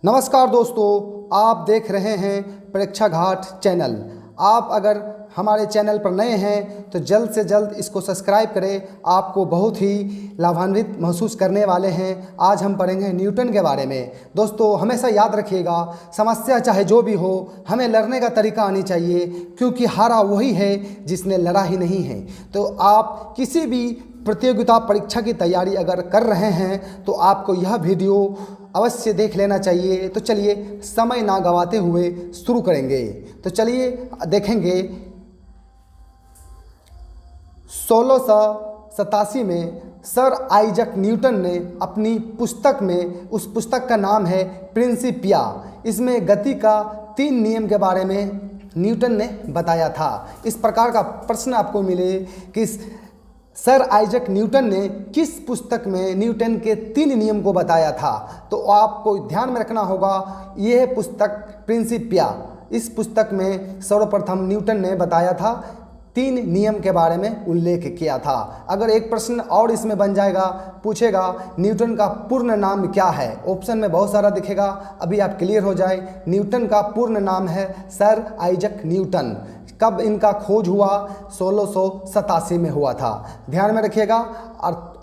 नमस्कार दोस्तों, आप देख रहे हैं परीक्षा घाट चैनल। आप अगर हमारे चैनल पर नए हैं तो जल्द से जल्द इसको सब्सक्राइब करें। आपको बहुत ही लाभान्वित महसूस करने वाले हैं। आज हम पढ़ेंगे न्यूटन के बारे में। दोस्तों हमेशा याद रखिएगा, समस्या चाहे जो भी हो, हमें लड़ने का तरीका आनी चाहिए, क्योंकि हारा वही है जिसने लड़ा ही नहीं है। तो आप किसी भी प्रतियोगिता परीक्षा की तैयारी अगर कर रहे हैं तो आपको यह वीडियो अवश्य देख लेना चाहिए। तो चलिए समय ना गंवाते हुए शुरू करेंगे। तो चलिए देखेंगे 1687 में सर आइजक न्यूटन ने अपनी पुस्तक में, उस पुस्तक का नाम है प्रिंसिपिया, इसमें गति का 3 नियम के बारे में न्यूटन ने बताया था। इस प्रकार का प्रश्न आपको मिले कि सर आइजक न्यूटन ने किस पुस्तक में न्यूटन के 3 नियम को बताया था, तो आपको ध्यान में रखना होगा यह पुस्तक प्रिंसिपिया। इस पुस्तक में सर्वप्रथम न्यूटन ने बताया था 3 नियम के बारे में उल्लेख किया था। अगर एक प्रश्न और इसमें बन जाएगा, पूछेगा न्यूटन का पूर्ण नाम क्या है, ऑप्शन में बहुत सारा दिखेगा, अभी आप क्लियर हो जाए। न्यूटन का पूर्ण नाम है सर आइजक न्यूटन। कब इनका खोज हुआ? 1687 में हुआ था, ध्यान में रखिएगा।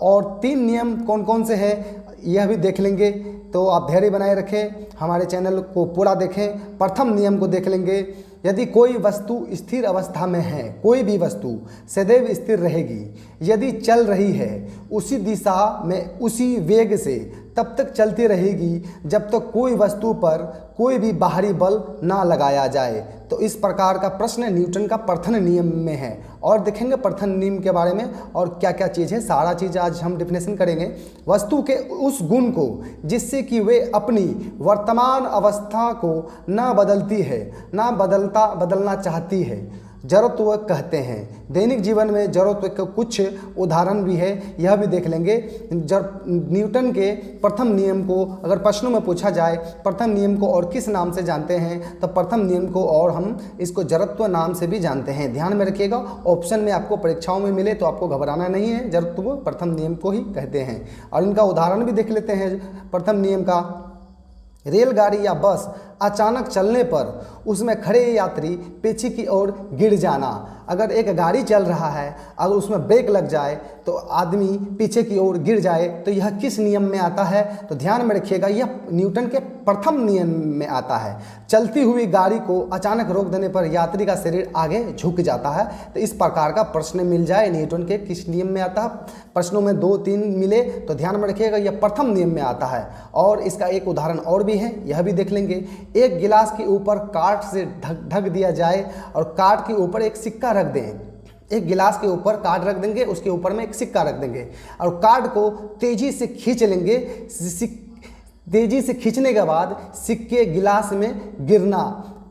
और 3 नियम कौन कौन से हैं यह भी देख लेंगे, तो आप धैर्य बनाए रखें, हमारे चैनल को पूरा देखें। प्रथम नियम को देख लेंगे। यदि कोई वस्तु स्थिर अवस्था में है, कोई भी वस्तु सदैव स्थिर रहेगी। यदि चल रही है उसी दिशा में उसी वेग से तब तक चलती रहेगी जब तक कोई वस्तु पर कोई भी बाहरी बल ना लगाया जाए। तो इस प्रकार का प्रश्न न्यूटन का प्रथम नियम में है। और देखेंगे प्रथम नियम के बारे में और क्या क्या चीज़ है, सारा चीज़ आज हम डिफिनेशन करेंगे। वस्तु के उस गुण को जिससे कि वे अपनी वर्तमान अवस्था को ना बदलती है, ना बदलना चाहती है, जड़त्व कहते हैं। दैनिक जीवन में जड़त्व के कुछ उदाहरण भी है, यह भी देख लेंगे। जब न्यूटन के प्रथम नियम को अगर प्रश्नों में पूछा जाए, प्रथम नियम को और किस नाम से जानते हैं, तो प्रथम नियम को और हम इसको जड़त्व नाम से भी जानते हैं। ध्यान में रखिएगा, ऑप्शन में आपको परीक्षाओं में मिले तो आपको घबराना नहीं है, जड़त्व प्रथम नियम को ही कहते हैं। और इनका उदाहरण भी देख लेते हैं। प्रथम नियम का, रेलगाड़ी या बस अचानक चलने पर उसमें खड़े यात्री पीछे की ओर गिर जाना। अगर एक गाड़ी चल रहा है, अगर उसमें ब्रेक लग जाए तो आदमी पीछे की ओर गिर जाए, तो यह किस नियम में आता है? तो ध्यान में रखिएगा, यह न्यूटन के प्रथम नियम में आता है। चलती हुई गाड़ी को अचानक रोक देने पर यात्री का शरीर आगे झुक जाता है। तो इस प्रकार का प्रश्न मिल जाए न्यूटन के किस नियम में आता है, प्रश्नों में 2-3 मिले तो ध्यान में रखिएगा यह प्रथम नियम में आता है। और इसका एक उदाहरण और भी है, यह भी देख लेंगे। एक गिलास के ऊपर काठ से ढक दिया जाए और काठ के ऊपर एक सिक्का रख दें। एक गिलास के ऊपर कार्ड रख देंगे, उसके ऊपर में एक सिक्का रख देंगे और कार्ड को तेजी से खींच लेंगे। तेजी से खींचने के बाद सिक्के गिलास में गिरना,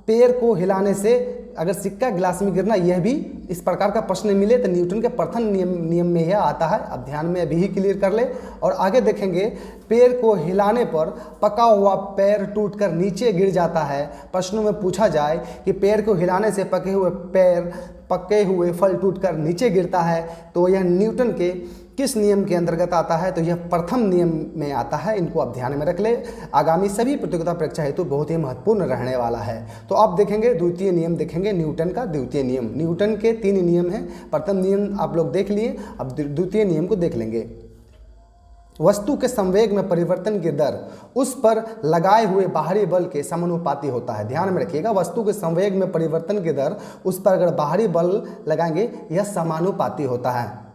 पैर को हिलाने से अगर सिक्का गिलास में गिरना, यह भी इस प्रकार का प्रश्न मिले तो न्यूटन के प्रथम नियम में यह आता है। अब ध्यान में अभी ही क्लियर कर ले और आगे देखेंगे। पैर को हिलाने पर पका हुआ पैर टूटकर नीचे गिर जाता है। प्रश्नों में पूछा जाए कि पैर को हिलाने से पके हुए फल टूटकर नीचे गिरता है, तो यह न्यूटन के किस नियम के अंतर्गत आता है? तो यह प्रथम नियम में आता है। इनको आप ध्यान में रख ले, आगामी सभी प्रतियोगिता परीक्षा हेतु बहुत ही महत्वपूर्ण रहने वाला है। तो आप देखेंगे द्वितीय नियम देखेंगे, न्यूटन का द्वितीय नियम। न्यूटन के 3 नियम हैं, प्रथम नियम आप लोग देख लिए, अब द्वितीय नियम को देख लेंगे। वस्तु के संवेग में परिवर्तन की दर उस पर लगाए हुए बाहरी बल के समानुपाती होता है। ध्यान में रखिएगा, वस्तु के संवेग में परिवर्तन की दर उस पर अगर बाहरी बल लगाएंगे यह समानुपाती होता है,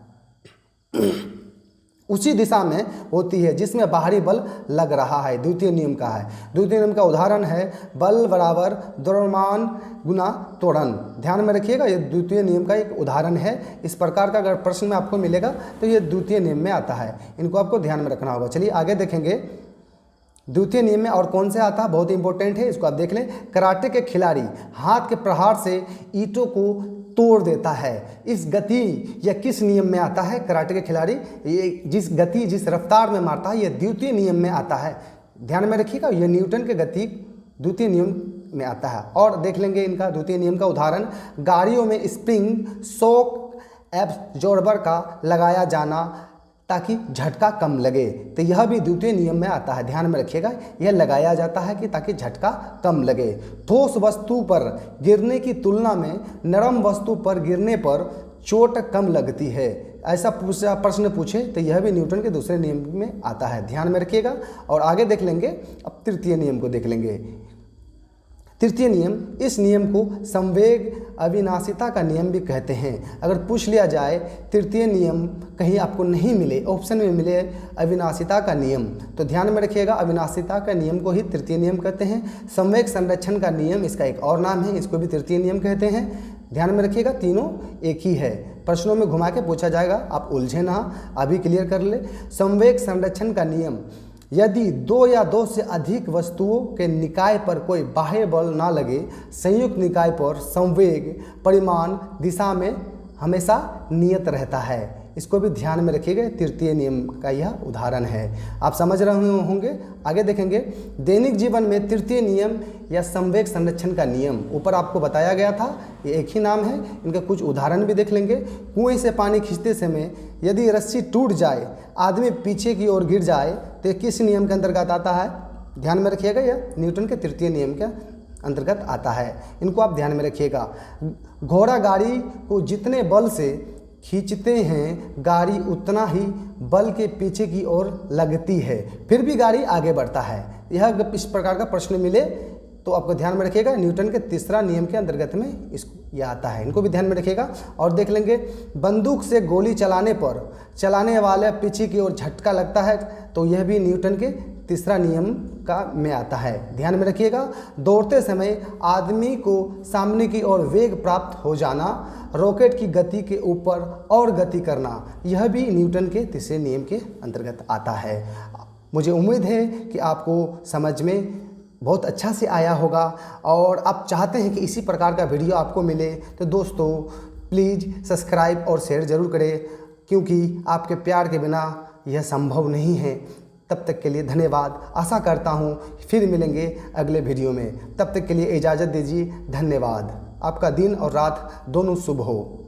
उसी दिशा में होती है जिसमें बाहरी बल लग रहा है। द्वितीय नियम का है। द्वितीय नियम का उदाहरण है बल बराबर द्रव्यमान गुना त्वरण। ध्यान में रखिएगा, यह द्वितीय नियम का एक उदाहरण है। इस प्रकार का अगर प्रश्न में आपको मिलेगा तो यह द्वितीय नियम में आता है, इनको आपको ध्यान में रखना होगा। चलिए आगे देखेंगे द्वितीय नियम में और कौन से आता है, बहुत इंपॉर्टेंट है, इसको आप देख लें। कराटे के खिलाड़ी हाथ के प्रहार से ईंटों को तोड़ देता है। इस गति या किस नियम में आता है? कराटे के खिलाड़ी ये जिस गति जिस रफ्तार में मारता है, यह द्वितीय नियम में आता है। ध्यान में रखिएगा, यह न्यूटन के गति द्वितीय नियम में आता है। और देख लेंगे इनका द्वितीय नियम का उदाहरण, गाड़ियों में स्प्रिंग शॉक एब्जॉर्बर का लगाया जाना ताकि झटका कम लगे। तो यह भी द्वितीय नियम में आता है, ध्यान में रखिएगा। यह लगाया जाता है कि ताकि झटका कम लगे। ठोस वस्तु पर गिरने की तुलना में नरम वस्तु पर गिरने पर चोट कम लगती है। ऐसा प्रश्न पूछे तो यह भी न्यूटन के दूसरे नियम में आता है, ध्यान में रखिएगा। और आगे देख लेंगे, अब तृतीय नियम को देख लेंगे। तृतीय नियम, इस नियम को संवेग अविनाशिता का नियम भी कहते हैं। अगर पूछ लिया जाए तृतीय नियम कहीं आपको नहीं मिले, ऑप्शन में मिले अविनाशिता का नियम, तो ध्यान में रखिएगा अविनाशिता का नियम को ही तृतीय नियम कहते हैं। संवेग संरक्षण का नियम इसका एक और नाम है, इसको भी तृतीय नियम कहते हैं। ध्यान में रखिएगा तीनों एक ही है, प्रश्नों में घुमा के पूछा जाएगा, आप उलझे ना, अभी क्लियर कर ले। संवेग संरक्षण का नियम, यदि दो या दो से अधिक वस्तुओं के निकाय पर कोई बाह्य बल ना लगे, संयुक्त निकाय पर संवेग परिमाण दिशा में हमेशा नियत रहता है। इसको भी ध्यान में रखिएगा, तृतीय नियम का यह उदाहरण है। आप समझ रहे होंगे। आगे देखेंगे, दैनिक जीवन में तृतीय नियम या संवेग संरक्षण का नियम ऊपर आपको बताया गया था, ये एक ही नाम है। इनके कुछ उदाहरण भी देख लेंगे। कुएं से पानी खींचते समय यदि रस्सी टूट जाए, आदमी पीछे की ओर गिर जाए, तो ये किस नियम के अंतर्गत आता है? ध्यान में रखिएगा, यह न्यूटन के तृतीय नियम के अंतर्गत आता है। इनको आप ध्यान में रखिएगा। घोड़ा गाड़ी को जितने बल से खींचते हैं, गाड़ी उतना ही बल के पीछे की ओर लगती है, फिर भी गाड़ी आगे बढ़ता है। यह इस प्रकार का प्रश्न मिले तो आपको ध्यान में रखिएगा, न्यूटन के तीसरा नियम के अंतर्गत में इसको यह आता है। इनको भी ध्यान में रखिएगा। और देख लेंगे, बंदूक से गोली चलाने पर चलाने वाले पीछे की ओर झटका लगता है, तो यह भी न्यूटन के तीसरा नियम का में आता है, ध्यान में रखिएगा। दौड़ते समय आदमी को सामने की ओर वेग प्राप्त हो जाना, रॉकेट की गति के ऊपर और गति करना, यह भी न्यूटन के तीसरे नियम के अंतर्गत आता है। मुझे उम्मीद है कि आपको समझ में बहुत अच्छा से आया होगा और आप चाहते हैं कि इसी प्रकार का वीडियो आपको मिले, तो दोस्तों प्लीज़ सब्सक्राइब और शेयर ज़रूर करें, क्योंकि आपके प्यार के बिना यह संभव नहीं है। तब तक के लिए धन्यवाद। आशा करता हूँ फिर मिलेंगे अगले वीडियो में। तब तक के लिए इजाज़त दीजिए। धन्यवाद। आपका दिन और रात दोनों शुभ हो।